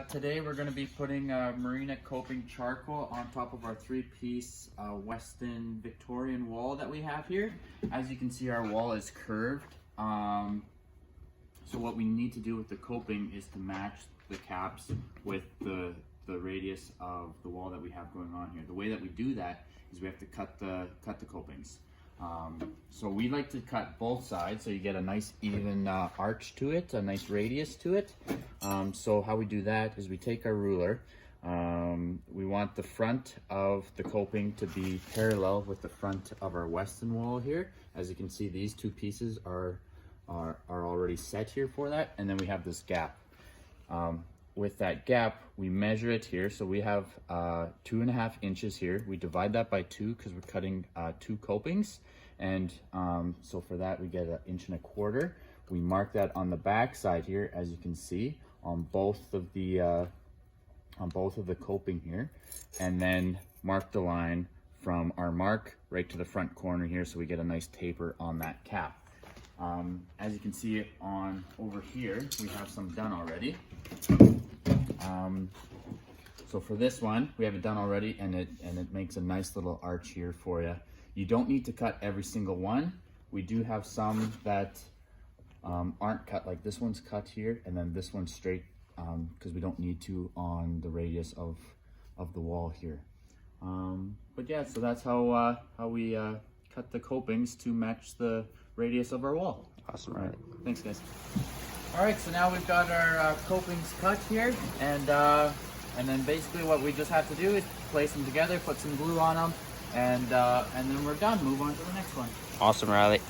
Today we're going to be putting Marina coping charcoal on top of our three-piece Weston Victorian wall that we have here. As you can see, our wall is curved. So what we need to do with the coping is to match the caps with the radius of the wall that we have going on here. The way that we do that is we have to cut the copings. So we like to cut both sides so you get a nice even arch to it, a nice radius to it. So how we do that is we take our ruler. We want the front of the coping to be parallel with the front of our Weston wall here. As you can see, these two pieces are already set here for that, and then we have this gap. With that gap, we measure it here. So we have 2.5 inches here. We divide that by 2 because we're cutting 2 copings. And so for that, we get 1.25 inches. We mark that on the back side here, as you can see, on both of the coping here, and then mark the line from our mark right to the front corner here, so we get a nice taper on that cap. As you can see on over here, we have some done already. So for this one, we have it done already, and it makes a nice little arch here for you. You don't need to cut every single one. We do have some that aren't cut, like this one's cut here, and then this one's straight, because we don't need to on the radius of the wall here. But yeah, so that's how we cut the copings to match the radius of our wall. Awesome, right? Thanks, guys. All right, so now we've got our copings cut here, and then basically what we just have to do is place them together, put some glue on them, and then we're done. Move on to the next one. Awesome, Riley.